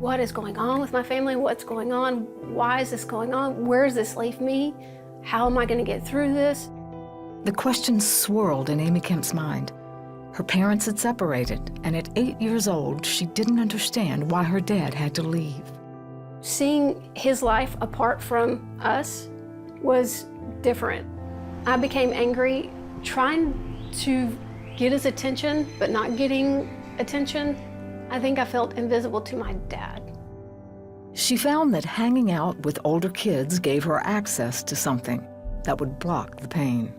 What is going on with my family? What's going on? Why is this going on? Where does this leave me? How am I going to get through this? The questions swirled in Amy Kemp's mind. Her parents had separated, and at 8 years old, she didn't understand why her dad had to leave. Seeing his life apart from us was different. I became angry, trying to get his attention, but not getting attention. I think I felt invisible to my dad. She found that hanging out with older kids gave her access to something that would block the pain.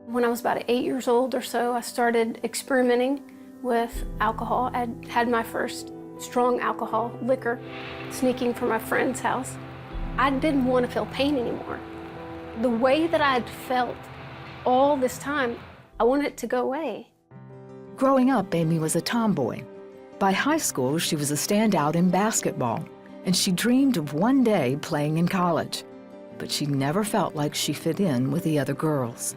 When I was about 8 years old or so, I started experimenting with alcohol. I had my first strong alcohol, liquor, sneaking from my friend's house. I didn't want to feel pain anymore. The way that I had felt all this time, I wanted it to go away. Growing up, Amy was a tomboy. By high school, she was a standout in basketball, and she dreamed of one day playing in college. But she never felt like she fit in with the other girls.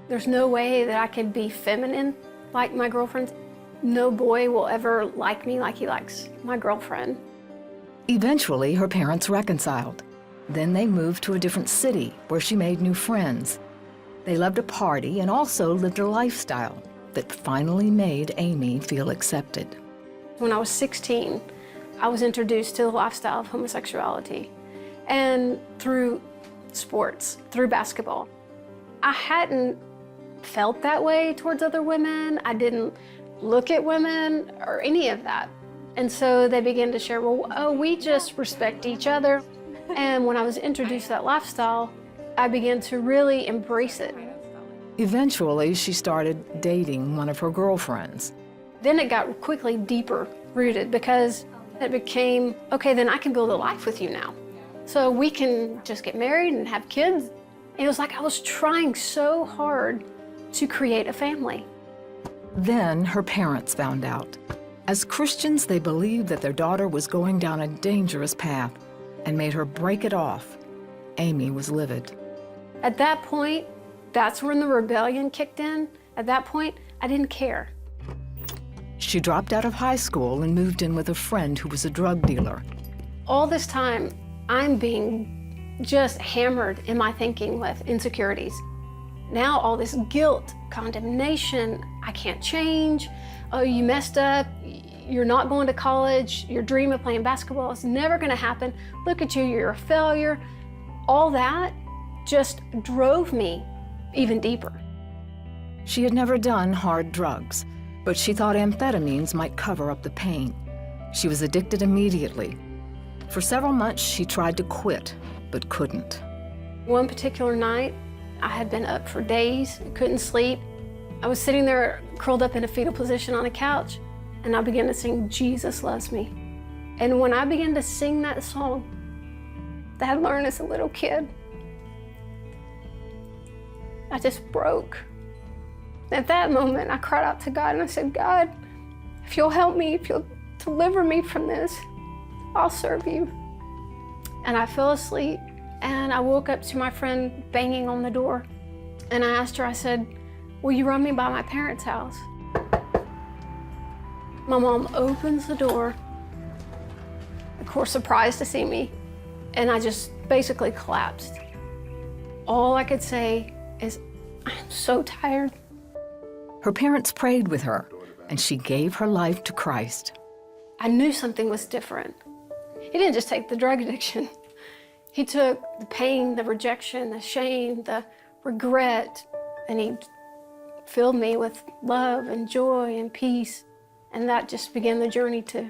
There's no way that I could be feminine like my girlfriends. No boy will ever like me like he likes my girlfriend. Eventually, her parents reconciled. Then they moved to a different city where she made new friends. They loved to party and also lived a lifestyle that finally made Amy feel accepted. When I was 16, I was introduced to the lifestyle of homosexuality, and through sports, through basketball. I hadn't felt that way towards other women. I didn't look at women or any of that. And so they began to share, well, oh, we just respect each other. And when I was introduced to that lifestyle, I began to really embrace it. Eventually, she started dating one of her girlfriends. Then it got quickly deeper rooted because it became, okay, then I can build a life with you now. So we can just get married and have kids. It was like I was trying so hard to create a family. Then her parents found out. As Christians, they believed that their daughter was going down a dangerous path and made her break it off. Amy was livid. At that point, that's when the rebellion kicked in. At that point, I didn't care. She dropped out of high school and moved in with a friend who was a drug dealer. All this time, I'm being just hammered in my thinking with insecurities. Now all this guilt, condemnation, I can't change, oh, you messed up, you're not going to college, your dream of playing basketball is never gonna happen, look at you, you're a failure. All that just drove me even deeper. She had never done hard drugs, but she thought amphetamines might cover up the pain. She was addicted immediately. For several months, she tried to quit, but couldn't. One particular night, I had been up for days, couldn't sleep. I was sitting there curled up in a fetal position on a couch, and I began to sing, Jesus Loves Me. And when I began to sing that song that I learned as a little kid, I just broke. At that moment, I cried out to God and I said, God, if you'll help me, if you'll deliver me from this, I'll serve you. And I fell asleep and I woke up to my friend banging on the door. And I asked her, I said, will you run me by my parents' house? My mom opens the door, of course, surprised to see me. And I just basically collapsed. All I could say is, I'm so tired. Her parents prayed with her, and she gave her life to Christ. I knew something was different. He didn't just take the drug addiction. He took the pain, the rejection, the shame, the regret, and he filled me with love and joy and peace. And that just began the journey to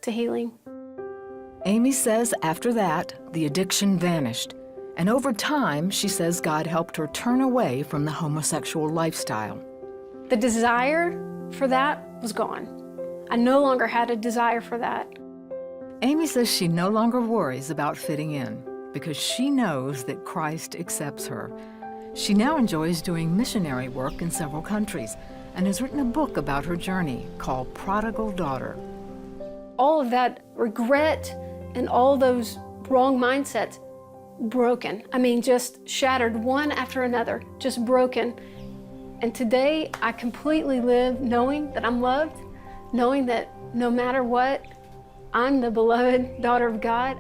healing. Amy says after that, the addiction vanished. And over time, she says God helped her turn away from the homosexual lifestyle. The desire for that was gone. I no longer had a desire for that. Amy says she no longer worries about fitting in because she knows that Christ accepts her. She now enjoys doing missionary work in several countries and has written a book about her journey called Prodigal Daughter. All of that regret and all those wrong mindsets, broken. I mean, just shattered one after another, just broken. And today, I completely live knowing that I'm loved, knowing that no matter what, I'm the beloved daughter of God.